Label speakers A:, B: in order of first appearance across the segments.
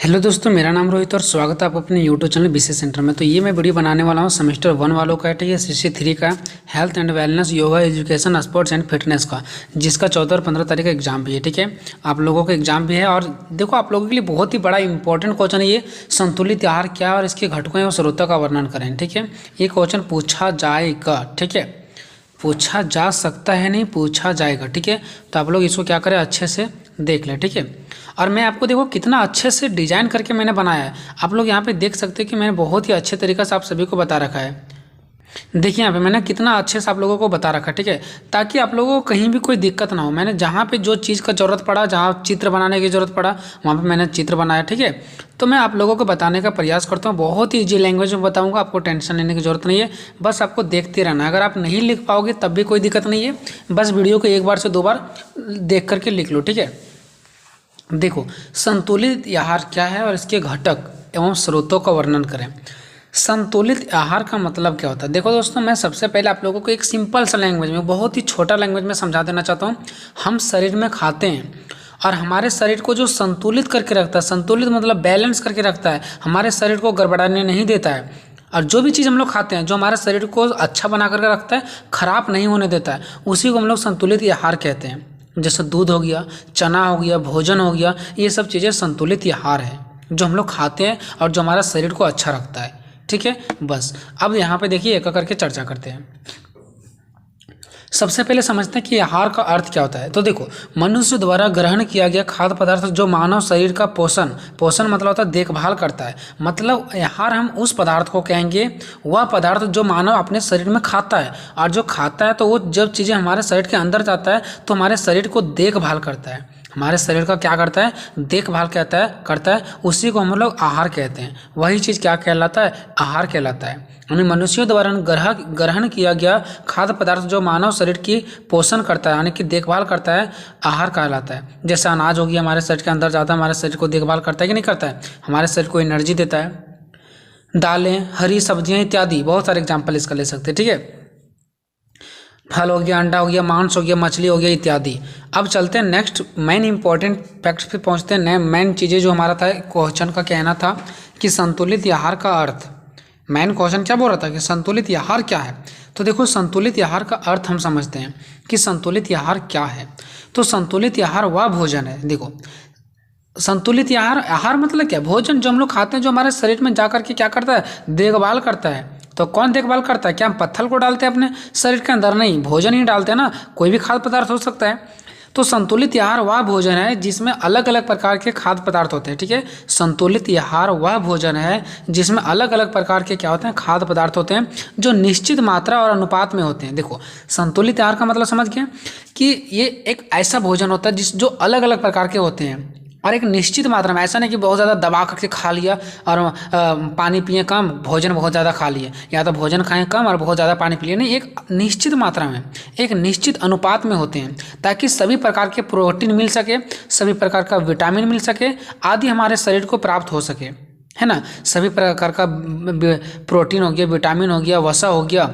A: Hello दोस्तों, मेरा नाम रोहित और स्वागत है आपको अपने यूट्यूब चैनल बीसी सेंटर में। तो ये मैं वीडियो बनाने वाला हूँ सेमेस्टर 1 वालों का, ठीक है, CC3 का health and wellness, yoga, education, sports and fitness का, जिसका 14 और 15 तारीख का एग्जाम भी है। ठीक है, आप लोगों का एग्जाम भी है। और देखो, आप लोगों के लिए बहुत ही बड़ा इंपॉर्टेंट क्वेश्चन है ये, संतुलित आहार क्या और इसके घटकों और स्रोतों का वर्णन करें। ठीक है, ये क्वेश्चन पूछा जाएगा। ठीक है, पूछा जा सकता है, नहीं पूछा जाएगा। ठीक है, तो आप लोग इसको क्या करें, अच्छे से देख लें। ठीक है, और मैं आपको देखो कितना अच्छे से डिजाइन करके मैंने बनाया है। आप लोग यहाँ पे देख सकते हैं कि मैंने बहुत ही अच्छे तरीके से आप सभी को बता रखा है। देखिए यहाँ पे मैंने कितना अच्छे से आप लोगों को बता रखा है। ठीक है, ताकि आप लोगों को कहीं भी कोई दिक्कत ना हो। मैंने जहाँ पे जो चीज़ का ज़रूरत पड़ा, जहाँ चित्र बनाने की ज़रूरत पड़ा, वहाँ पे मैंने चित्र बनाया। ठीक है, तो मैं आप लोगों को बताने का प्रयास करता हूँ, बहुत ही ईजी लैंग्वेज में बताऊँगा, आपको टेंशन लेने की ज़रूरत नहीं है। बस आपको देखते रहना है। अगर आप नहीं लिख पाओगे तब भी कोई दिक्कत नहीं है, बस वीडियो को एक बार से 2 बार देख करके लिख लो। ठीक है, देखो, संतुलित आहार क्या है और इसके घटक एवं स्रोतों का वर्णन करें। संतुलित आहार का मतलब क्या होता है? देखो दोस्तों, मैं सबसे पहले आप लोगों को एक सिंपल सा लैंग्वेज में, बहुत ही छोटा लैंग्वेज में समझा देना चाहता हूँ। हम शरीर में खाते हैं और हमारे शरीर को जो संतुलित करके रखता है, संतुलित मतलब बैलेंस करके रखता है, हमारे शरीर को गड़बड़ाने नहीं देता है। और जो भी चीज़ हम लोग खाते हैं, जो हमारे शरीर को अच्छा बना करके रखता है, खराब नहीं होने देता है, उसी को हम लोग संतुलित आहार कहते हैं। जैसे दूध हो गया, चना हो गया, भोजन हो गया, ये सब चीज़ें संतुलित आहार है जो हम लोग खाते हैं और जो हमारा शरीर को अच्छा रखता है। ठीक है, बस अब यहाँ पे देखिए एक करके चर्चा करते हैं। सबसे पहले समझते हैं कि आहार का अर्थ क्या होता है। तो देखो, मनुष्य द्वारा ग्रहण किया गया खाद्य पदार्थ जो मानव शरीर का पोषण मतलब होता है देखभाल करता है। मतलब आहार हम उस पदार्थ को कहेंगे, वह पदार्थ जो मानव अपने शरीर में खाता है, और जो खाता है तो वो जब चीज़ें हमारे शरीर के अंदर जाता है तो हमारे शरीर को देखभाल करता है, हमारे शरीर का क्या करता है, देखभाल करता है, उसी को हम लोग आहार कहते हैं। वही चीज़ क्या कहलाता है, आहार कहलाता है। यानी मनुष्यों द्वारा ग्रहण किया गया खाद्य पदार्थ जो मानव शरीर की पोषण करता है, यानी कि देखभाल करता है, आहार कहलाता है। जैसे अनाज हो गया, हमारे शरीर के अंदर जाता है, हमारे शरीर को देखभाल करता है कि नहीं करता है, हमारे शरीर को एनर्जी देता है। दालें, हरी सब्जियां इत्यादि, बहुत सारे एग्जाम्पल इसका ले सकते हैं। ठीक है, फल हो गया, अंडा हो गया, मांस हो गया, मछली हो गया इत्यादि। अब चलते हैं नेक्स्ट मेन इंपॉर्टेंट फैक्ट्स पे पहुंचते हैं। मेन चीज़ें जो हमारा था क्वेश्चन का कहना था कि संतुलित आहार का अर्थ। मेन क्वेश्चन क्या बोल रहा था कि संतुलित आहार क्या है। तो देखो, संतुलित आहार का अर्थ हम समझते हैं कि संतुलित आहार क्या है। तो संतुलित आहार वह भोजन है, देखो, संतुलित आहार मतलब क्या, भोजन जो हम लोग खाते हैं, जो हमारे शरीर में जा करके क्या करता है, देखभाल करता है। तो कौन देखभाल करता है? क्या हम पत्थर को डालते हैं अपने शरीर के अंदर? नहीं, भोजन ही डालते हैं ना, कोई भी खाद्य पदार्थ हो सकता है। तो संतुलित आहार वह भोजन है जिसमें अलग अलग प्रकार के खाद्य पदार्थ होते हैं। ठीक है, संतुलित आहार वह भोजन है जिसमें अलग अलग प्रकार के क्या होते हैं, खाद्य पदार्थ होते हैं, जो निश्चित मात्रा और अनुपात में होते हैं। देखो, संतुलित आहार का मतलब समझ गए कि ये एक ऐसा भोजन होता है जो अलग अलग प्रकार के होते हैं और एक निश्चित मात्रा में। ऐसा नहीं कि बहुत ज़्यादा दबा करके खा लिया और पानी पिए कम, भोजन बहुत ज़्यादा खा लिए, या तो भोजन खाएं कम और बहुत ज़्यादा पानी पी लिए। नहीं, एक निश्चित मात्रा में, एक निश्चित अनुपात में होते हैं, ताकि सभी प्रकार के प्रोटीन मिल सके, सभी प्रकार का विटामिन मिल सके, आदि हमारे शरीर को प्राप्त हो सके, है ना। सभी प्रकार का प्रोटीन हो गया, विटामिन हो गया, वसा हो गया,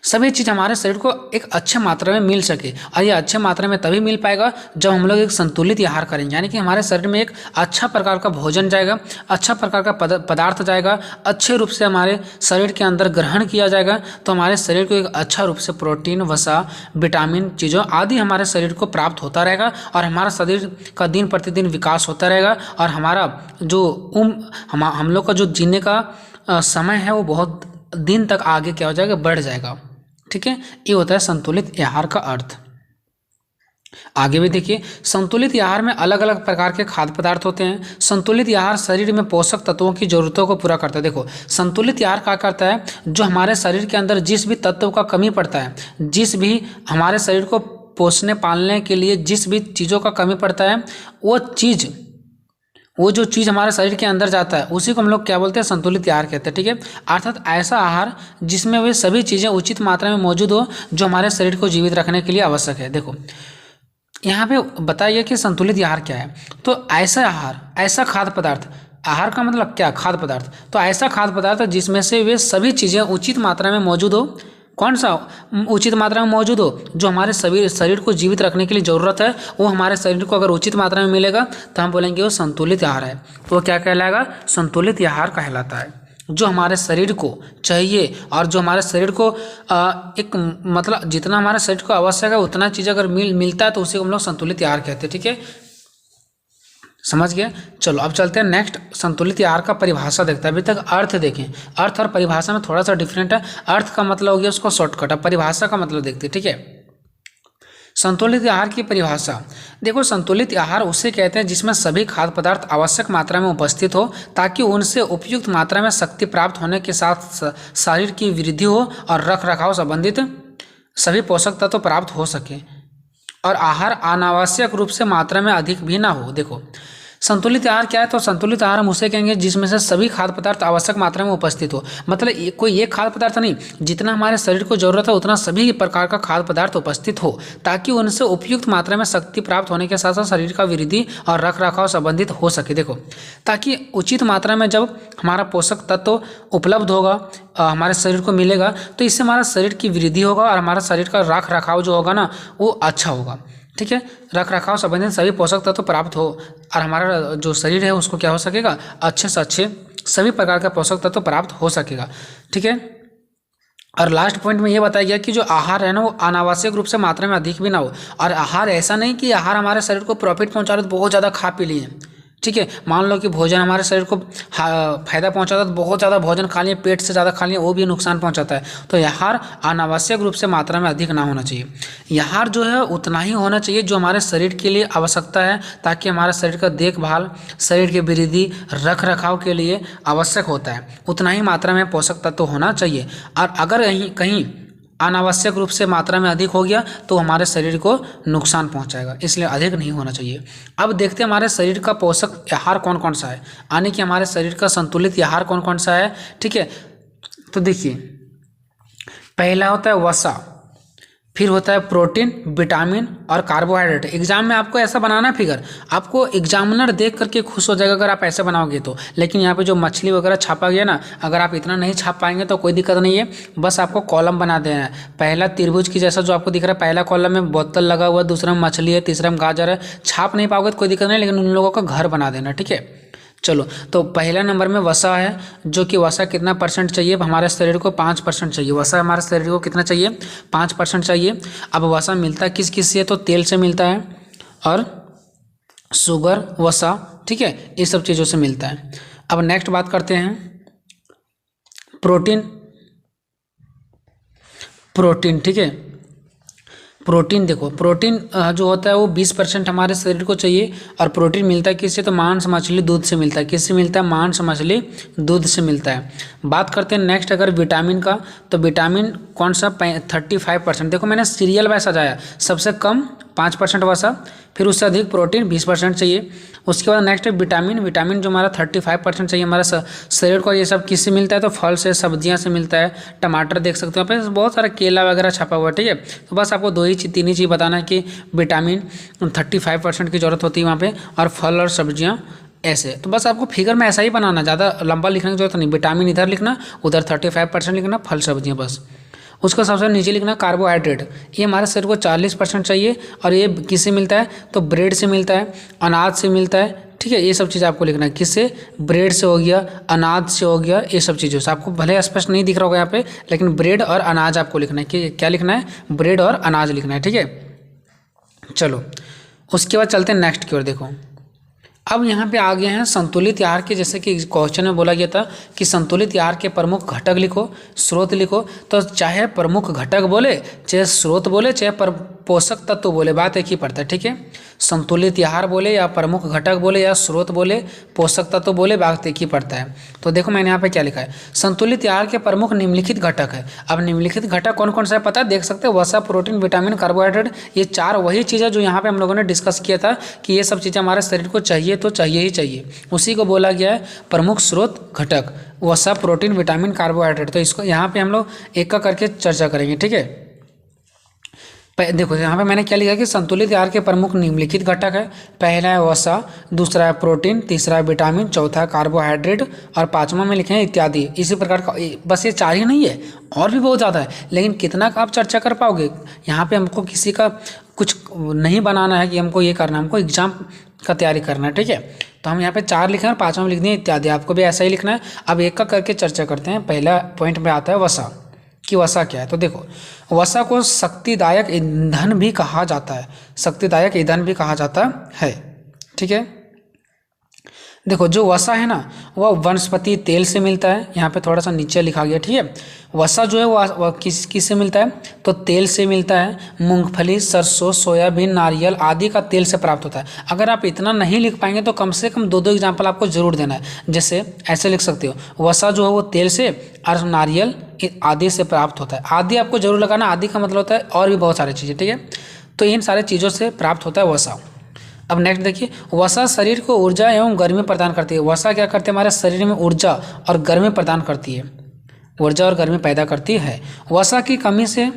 A: सभी चीज़ हमारे शरीर को एक अच्छे मात्रा में मिल सके। और ये अच्छे मात्रा में तभी मिल पाएगा जब हम लोग एक संतुलित आहार करेंगे, यानी कि हमारे शरीर में एक अच्छा प्रकार का भोजन जाएगा, अच्छा प्रकार का पदार्थ जाएगा, अच्छे रूप से हमारे शरीर के अंदर ग्रहण किया जाएगा, तो हमारे शरीर को एक अच्छा रूप से प्रोटीन, वसा, विटामिन चीज़ों आदि हमारे शरीर को प्राप्त होता रहेगा, और हमारा शरीर का दिन प्रतिदिन विकास होता रहेगा, और हमारा जो हम लोग का जो जीने का समय है वो बहुत दिन तक आगे क्या हो जाएगा, बढ़ जाएगा। ठीक है, ये होता है संतुलित आहार का अर्थ। आगे भी देखिए, संतुलित आहार में अलग अलग प्रकार के खाद्य पदार्थ होते हैं। संतुलित आहार शरीर में पोषक तत्वों की जरूरतों को पूरा करता है। देखो, संतुलित आहार क्या करता है, जो हमारे शरीर के अंदर जिस भी तत्व का कमी पड़ता है, जिस भी हमारे शरीर को पोषने पालने के लिए जिस भी चीज़ों का कमी पड़ता है, वो जो चीज़ हमारे शरीर के अंदर जाता है, उसी को हम लोग क्या बोलते हैं, संतुलित आहार कहते हैं। ठीक है, अर्थात ऐसा आहार जिसमें वे सभी चीज़ें उचित मात्रा में मौजूद हो जो हमारे शरीर को जीवित रखने के लिए आवश्यक है। देखो, यहाँ पे बताइए कि संतुलित आहार क्या है। तो ऐसा आहार, ऐसा खाद्य पदार्थ, आहार का मतलब क्या, खाद्य पदार्थ, तो ऐसा खाद्य पदार्थ जिसमें से वे सभी चीज़ें उचित मात्रा में मौजूद हो कौन सा उचित मात्रा में मौजूद हो, जो हमारे शरीर को जीवित रखने के लिए ज़रूरत है, वो हमारे शरीर को अगर उचित मात्रा में मिलेगा तो हम बोलेंगे वो संतुलित आहार है। तो वो क्या कहलाएगा? संतुलित आहार कहलाता है। जो हमारे शरीर को चाहिए और जो हमारे शरीर को एक मतलब जितना हमारे शरीर को आवश्यक है उतना चीज़ अगर मिलता है तो उसे हम लोग संतुलित आहार कहते हैं। ठीक है, समझ गए। चलो अब चलते हैं नेक्स्ट, संतुलित आहार का परिभाषा देखते हैं। अभी तक अर्थ देखें, अर्थ और परिभाषा में थोड़ा सा डिफरेंट है। अर्थ का मतलब हो गया उसको शॉर्टकट, अब परिभाषा का मतलब देखते हैं। ठीक है, संतुलित आहार की परिभाषा देखो, संतुलित आहार उसे कहते हैं जिसमें सभी खाद्य पदार्थ आवश्यक मात्रा में उपस्थित हो ताकि उनसे उपयुक्त मात्रा में शक्ति प्राप्त होने के साथ शरीर की वृद्धि हो और रख रखाव संबंधित सभी पोषक तत्व प्राप्त हो सके, और आहार अनावश्यक रूप से मात्रा में अधिक भी ना हो। देखो संतुलित आहार क्या है? तो संतुलित आहार हम उसे कहेंगे जिसमें से सभी खाद्य पदार्थ आवश्यक मात्रा में उपस्थित हो, मतलब कोई एक खाद्य पदार्थ नहीं, जितना हमारे शरीर को जरूरत है उतना सभी प्रकार का खाद्य पदार्थ उपस्थित हो ताकि उनसे उपयुक्त मात्रा में शक्ति प्राप्त होने के साथ साथ शरीर का वृद्धि और रख रखाव संबंधित हो सके। देखो, ताकि उचित मात्रा में जब हमारा पोषक तत्व उपलब्ध होगा, हमारे शरीर को मिलेगा, तो इससे हमारा शरीर की वृद्धि होगा और हमारा शरीर का रख रखाव जो होगा ना वो अच्छा होगा। ठीक है, रख रखाव संबंधित सभी पोषक तत्व प्राप्त हो और हमारा जो शरीर है उसको क्या हो सकेगा? अच्छे से अच्छे सभी प्रकार का पोषक तत्व प्राप्त हो सकेगा। ठीक है, और लास्ट पॉइंट में ये बताया गया कि जो आहार है ना वो अनावश्यक रूप से मात्रा में अधिक भी ना हो। और आहार ऐसा नहीं कि आहार हमारे शरीर को प्रॉफिट पहुंचा रहे तो बहुत ज़्यादा खा पी लिए। ठीक है, मान लो कि भोजन हमारे शरीर को फायदा पहुंचाता है तो बहुत ज़्यादा भोजन खा लिए, पेट से ज़्यादा खा लिए, वो भी नुकसान पहुंचाता है। तो आहार अनावश्यक रूप से मात्रा में अधिक ना होना चाहिए। आहार जो है उतना ही होना चाहिए जो हमारे शरीर के लिए आवश्यकता है ताकि हमारे शरीर का देखभाल, शरीर की वृद्धि, रख रखाव के लिए आवश्यक होता है, उतना ही मात्रा में पोषक तत्व होना चाहिए। और अगर कहीं अनावश्यक रूप से मात्रा में अधिक हो गया तो हमारे शरीर को नुकसान पहुंचाएगा, इसलिए अधिक नहीं होना चाहिए। अब देखते हैं हमारे शरीर का पोषक आहार कौन कौन सा है, यानी कि हमारे शरीर का संतुलित आहार कौन कौन सा है। ठीक है, तो देखिए पहला होता है वसा, फिर होता है प्रोटीन, विटामिन और कार्बोहाइड्रेट। एग्जाम में आपको ऐसा बनाना है फिगर, आपको एग्जामिनर देख करके खुश हो जाएगा अगर आप ऐसे बनाओगे तो। लेकिन यहाँ पे जो मछली वगैरह छापा गया ना, अगर आप इतना नहीं छाप पाएंगे तो कोई दिक्कत नहीं है, बस आपको कॉलम बना देना है। पहला त्रिभुज की जैसा जो आपको दिख रहा है, पहला कॉलम में बोतल लगा हुआ है, दूसरा में मछली है, तीसरा में गाजर है। छाप नहीं पाओगे तो कोई दिक्कत नहीं, लेकिन उन लोगों का घर बना देना। ठीक है, चलो तो पहला नंबर में वसा है, जो कि वसा कितना परसेंट चाहिए? हमारे शरीर को 5% चाहिए। वसा हमारे शरीर को कितना चाहिए? 5% चाहिए। अब वसा मिलता है किस किस से? तो तेल से मिलता है और शुगर, वसा, ठीक है, ये सब चीज़ों से मिलता है। अब नेक्स्ट बात करते हैं प्रोटीन। ठीक है, प्रोटीन देखो, प्रोटीन जो होता है वो 20% हमारे शरीर को चाहिए। और प्रोटीन मिलता है किससे? तो मांस, मछली, दूध से मिलता है। किससे मिलता है? मांस, मछली, दूध से मिलता है। बात करते हैं नेक्स्ट अगर विटामिन का, तो विटामिन कौन सा? 35%। देखो मैंने सीरियल वाइज सजाया, सबसे कम 5% वसा, फिर उससे अधिक प्रोटीन 20% चाहिए। उसके बाद नेक्स्ट है विटामिन जो हमारा 35% चाहिए हमारा शरीर को। ये सब किससे मिलता है? तो फल से, सब्जियां से मिलता है। टमाटर देख सकते हो यहाँ पे बहुत सारा केला वगैरह छपा हुआ है। ठीक है, तो बस आपको तीन ही चीज़ बताना है कि विटामिन 35% की जरूरत होती है वहाँ पे, और फल और सब्जियाँ ऐसे। तो बस आपको फिगर में ऐसा ही बनाना, ज़्यादा लंबा लिखने की जरूरत नहीं। विटामिन इधर लिखना, उधर 35% लिखना, फल सब्जियाँ बस। उसका सबसे नीचे लिखना कार्बोहाइड्रेट, ये हमारे शरीर को 40% चाहिए। और ये किससे मिलता है? तो ब्रेड से मिलता है, अनाज से मिलता है। ठीक है, ये सब चीज़ आपको लिखना है। किससे? ब्रेड से हो गया, अनाज से हो गया, ये सब चीज़ों से। आपको भले स्पष्ट नहीं दिख रहा होगा यहाँ पे, लेकिन ब्रेड और अनाज आपको लिखना है। कि क्या लिखना है? ब्रेड और अनाज लिखना है। ठीक है, चलो उसके बाद चलते हैं नेक्स्ट की ओर। देखो अब यहाँ पे आ गए हैं संतुलित आहार के, जैसे कि क्वेश्चन में बोला गया था कि संतुलित आहार के प्रमुख घटक लिखो, स्रोत लिखो। तो चाहे प्रमुख घटक बोले, चाहे स्रोत बोले, चाहे पोषक तत्व बोले, बात एक ही पड़ता है। ठीक है, संतुलित आहार बोले या प्रमुख घटक बोले या स्रोत बोले, पोषक तत्व बोले, बात एक ही पड़ता है। तो देखो मैंने यहाँ पे क्या लिखा है, संतुलित आहार के प्रमुख निम्नलिखित घटक है। अब निम्नलिखित घटक कौन कौन सा है पता है? देख सकते हैं, वसा, प्रोटीन, विटामिन, कार्बोहाइड्रेट। ये चार वही चीज़ है जो यहाँ पे हम लोगों ने डिस्कस किया था कि ये सब चीज़ें हमारे शरीर को चाहिए तो चाहिए ही चाहिए। उसी को बोला गया है प्रमुख स्रोत घटक, वसा, प्रोटीन, विटामिन, कार्बोहाइड्रेट। तो इसको यहाँ पे हम लोग एक का करके चर्चा करेंगे। ठीक है, देखो यहाँ पे मैंने क्या लिखा कि संतुलित आहार के प्रमुख निम्नलिखित घटक है। पहला है वसा, दूसरा है प्रोटीन, तीसरा है विटामिन, चौथा है कार्बोहाइड्रेट और पांचवा में लिखे हैं इत्यादि। इसी प्रकार का बस ये 4 ही नहीं है, और भी बहुत ज़्यादा है, लेकिन कितना आप चर्चा कर पाओगे। यहाँ पे हमको किसी का कुछ नहीं बनाना है कि हमको ये करना है, हमको एग्जाम का तैयारी करना है, ठीक है। तो हम यहाँ पे 4 लिखे हैं और पाँचवा में लिख दिए इत्यादि। आपको भी ऐसा ही लिखना है। अब एक का करके चर्चा करते हैं। पहला पॉइंट में आता है वसा, कि वसा क्या है। तो देखो, वसा को शक्तिदायक ईंधन भी कहा जाता है, शक्तिदायक ईंधन भी कहा जाता है, ठीक है। देखो जो वसा है ना, वह वनस्पति तेल से मिलता है। यहाँ पे थोड़ा सा नीचे लिखा गया, ठीक है। वसा जो है वह किस से मिलता है, तो तेल से मिलता है। मूंगफली, सरसों, सोयाबीन, नारियल आदि का तेल से प्राप्त होता है। अगर आप इतना नहीं लिख पाएंगे तो कम से कम 2 एग्जाम्पल आपको जरूर देना है। जैसे ऐसे लिख सकते हो, वसा जो है वो तेल से और नारियल आदि से प्राप्त होता है। आदि आपको जरूर लगाना, आदि का मतलब होता है और भी बहुत सारी चीज़ें, ठीक है। तो इन सारे चीज़ों से प्राप्त होता है वसा। अब नेक्स्ट देखिए, वसा शरीर को ऊर्जा एवं गर्मी प्रदान करती है। वसा क्या करती है, हमारे शरीर में ऊर्जा और गर्मी प्रदान करती है, ऊर्जा और गर्मी पैदा करती है। वसा की कमी से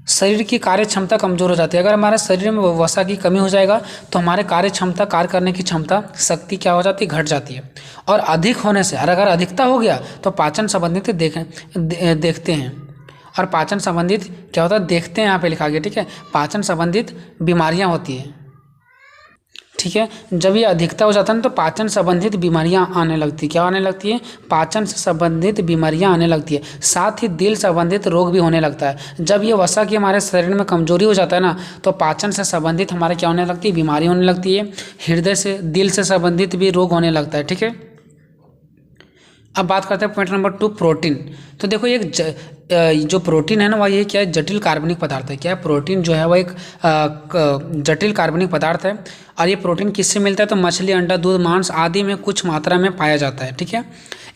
A: शरीर की कार्य क्षमता कमजोर हो जाती है। अगर हमारे शरीर में वसा की कमी हो जाएगा तो हमारे कार्य क्षमता, कार्य करने की क्षमता, शक्ति क्या हो जाती है, घट जाती है। और अधिक होने से, और अगर अधिकता हो गया तो पाचन संबंधित देखते हैं। और पाचन संबंधित क्या होता है, देखते हैं, यहाँ पे लिखा गया, ठीक है। पाचन संबंधित बीमारियाँ होती है, ठीक है। जब ये अधिकता हो जाता है ना तो पाचन संबंधित बीमारियां आने लगती है। क्या आने लगती है, पाचन से संबंधित बीमारियां आने लगती है। साथ ही दिल संबंधित रोग भी होने लगता है। जब ये वसा की हमारे शरीर में कमजोरी हो जाता है ना तो पाचन से संबंधित हमारे क्या होने लगती है, बीमारी होने लगती है। हृदय से, दिल से संबंधित भी रोग होने लगता है, ठीक है। अब बात करते हैं पॉइंट नंबर 2, प्रोटीन। तो देखो एक जो प्रोटीन है ना, वह ये क्या है, जटिल कार्बनिक पदार्थ है। क्या है, प्रोटीन जो है वह एक जटिल कार्बनिक पदार्थ है। और ये प्रोटीन किससे मिलता है, तो मछली, अंडा, दूध, मांस आदि में कुछ मात्रा में पाया जाता है, ठीक है।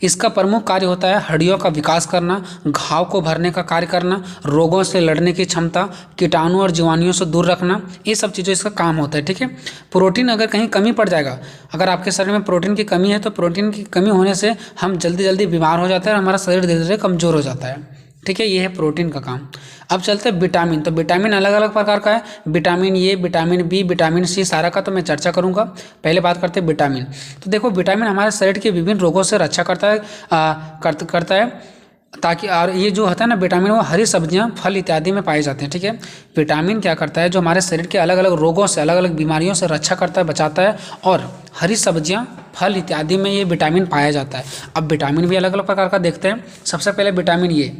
A: इसका प्रमुख कार्य होता है हड्डियों का विकास करना, घाव को भरने का कार्य करना, रोगों से लड़ने की क्षमता, कीटाणु और जीवाणुओं से दूर रखना, ये सब चीज़ें इसका काम होता है, ठीक है। प्रोटीन अगर कहीं कमी पड़ जाएगा, अगर आपके शरीर में प्रोटीन की कमी है तो प्रोटीन की कमी होने से हम जल्दी जल्दी बीमार हो जाते हैं और हमारा शरीर धीरे धीरे कमज़ोर हो जाता है, ठीक है। ये है प्रोटीन का काम। अब चलते हैं विटामिन। तो विटामिन अलग अलग प्रकार का है, vitamin A, vitamin B, vitamin C, सारा का तो मैं चर्चा करूंगा। पहले बात करते हैं विटामिन। तो देखो विटामिन हमारे शरीर के विभिन्न रोगों से रक्षा करता है, ताकि, और ये जो होता है ना विटामिन, वो हरी सब्जियां, फल इत्यादि में पाए जाते हैं, ठीक है। विटामिन क्या करता है, जो हमारे शरीर के अलग अलग रोगों से, अलग अलग बीमारियों से रक्षा करता है, बचाता है। और हरी सब्जियां, फल इत्यादि में ये विटामिन पाया जाता है। अब विटामिन भी अलग अलग प्रकार का देखते हैं। सबसे पहले विटामिन ए।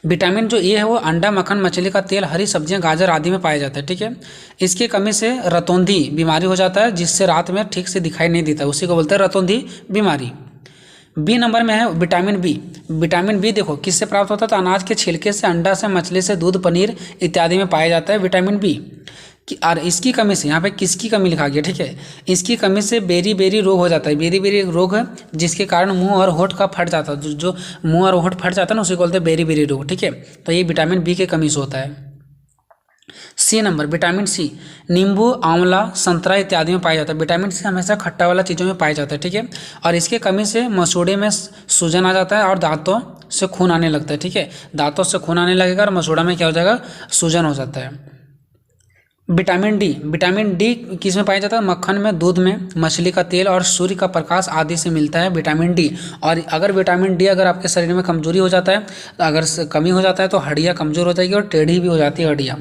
A: विटामिन जो ए है वो अंडा, मक्खन, मछली का तेल, हरी सब्जियां, गाजर आदि में पाया जाता है, ठीक है। इसकी कमी से रतौंधी बीमारी हो जाता है, जिससे रात में ठीक से दिखाई नहीं देता, उसी को बोलते हैं रतौंधी बीमारी। बी नंबर में है विटामिन बी। विटामिन बी देखो किससे प्राप्त होता है, तो अनाज के छिलके से, अंडा से, मछली से, दूध, पनीर इत्यादि में पाया जाता है विटामिन बी। और इसकी कमी से, यहाँ पे किसकी कमी लिखा गया, ठीक है। इसकी कमी से बेरी रोग हो जाता है। बेरी एक रोग है जिसके कारण मुंह और होठ का फट जाता है, जो मुंह और होठ फट जाता है ना, उसी को बोलते हैं बेरी रोग, ठीक है। तो ये विटामिन बी की कमी से होता है। सी नंबर विटामिन सी, नींबू, आंवला, संतरा इत्यादि में पाया जाता है। विटामिन सी हमेशा खट्टा वाला चीज़ों में पाया जाता है, ठीक है। और इसके कमी से मसूड़े में सूजन आ जाता है और दांतों से खून आने लगता है, ठीक है। दांतों से खून आने लगेगा और मसूड़ा में क्या हो जाएगा, सूजन हो जाता है। विटामिन डी किस में पाया जाता है, मक्खन में, दूध में, मछली का तेल और सूर्य का प्रकाश आदि से मिलता है विटामिन डी। और अगर विटामिन डी अगर आपके शरीर में कमजोरी हो जाता है, अगर कमी हो जाता है तो हड्डियाँ कमजोर हो जाएगी और टेढ़ी भी हो जाती है हड्डियाँ,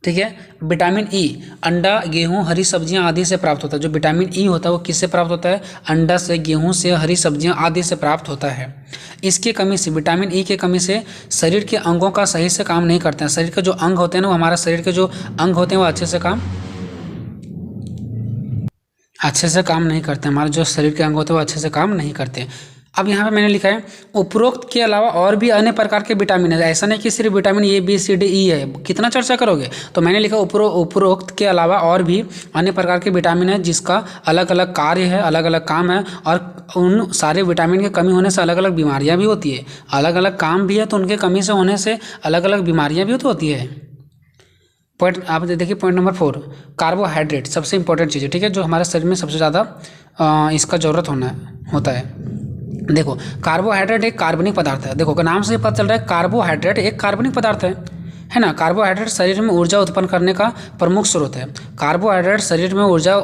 A: ठीक है। विटामिन ई अंडा, गेहूं, हरी सब्जियां आदि से प्राप्त होता है। जो विटामिन ई होता है वो किससे प्राप्त होता है, अंडा से, गेहूं से, हरी सब्जियां आदि से प्राप्त होता है। इसकी कमी से, विटामिन ई की कमी से शरीर के अंगों का सही से काम नहीं करते हैं। शरीर के जो अंग होते हैं ना, वो हमारा शरीर के जो अंग होते हैं वो अच्छे से काम नहीं करते। हमारे जो शरीर के अंग होते हैं वो अच्छे से काम नहीं करते। अब यहाँ पे मैंने लिखा है उपरोक्त के अलावा और भी अन्य प्रकार के विटामिन है। ऐसा नहीं कि सिर्फ vitamin A, B, C, D, E है, कितना चर्चा करोगे। तो मैंने लिखा उपरोक्त के अलावा और भी अन्य प्रकार के विटामिन है जिसका अलग अलग कार्य है, अलग अलग काम है। और उन सारे विटामिन की कमी होने से अलग अलग बीमारियाँ भी होती है। अलग अलग काम भी है तो उनके कमी से होने से अलग अलग बीमारियाँ भी तो होती है। पॉइंट आप देखिए पॉइंट नंबर 4, कार्बोहाइड्रेट सबसे इंपॉर्टेंट चीज़ है, ठीक है, जो हमारे शरीर में सबसे ज़्यादा इसका ज़रूरत होता है। देखो कार्बोहाइड्रेट एक कार्बनिक पदार्थ है। देखो नाम से पता चल रहा है कार्बोहाइड्रेट एक कार्बनिक पदार्थ है। है ना। कार्बोहाइड्रेट शरीर में ऊर्जा उत्पन्न करने का प्रमुख स्रोत है। कार्बोहाइड्रेट शरीर में ऊर्जा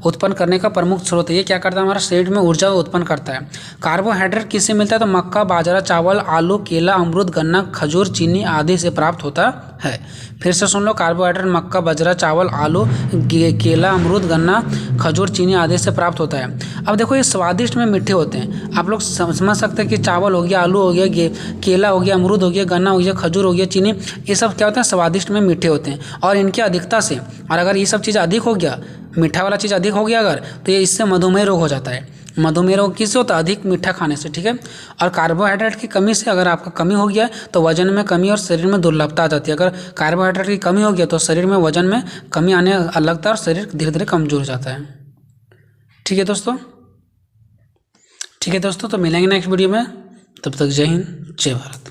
A: उत्पन्न करने का प्रमुख स्रोत है। ये क्या करता है, हमारा शरीर में ऊर्जा उत्पन्न करता है। कार्बोहाइड्रेट किससे मिलता है, तो मक्का, बाजरा, चावल, आलू, केला, अमरूद, गन्ना, खजूर, चीनी आदि से प्राप्त होता है। फिर से सुन लो, कार्बोहाइड्रेट मक्का, बाजरा, चावल, आलू, केला, अमरूद, गन्ना, खजूर, चीनी आदि से प्राप्त होता है। अब देखो ये स्वादिष्ट में मीठे होते हैं। आप लोग समझ सकते हैं कि चावल हो गया, आलू हो गया, केला हो गया, अमरूद हो गया, गन्ना हो गया, खजूर हो गया, चीनी, ये सब क्या होते हैं, स्वादिष्ट में मीठे होते हैं। और इनकी अधिकता से, और अगर ये सब चीज़ अधिक हो गया, मीठा वाला चीज़ अधिक हो गया अगर, तो ये इससे मधुमेह रोग हो जाता है। मधुमेह रोग किससे होता है, अधिक मीठा खाने से, ठीक है। और कार्बोहाइड्रेट की कमी से अगर आपका कमी हो गया तो वजन में कमी और शरीर में दुर्बलता आ जाती है। अगर कार्बोहाइड्रेट की कमी हो गया तो शरीर में वजन में कमी आने लगता है और शरीर धीरे धीरे कमजोर हो जाता है। ठीक है दोस्तों, ठीक है दोस्तों, तो मिलेंगे नेक्स्ट वीडियो में। तब तक जय हिंद, जय भारत।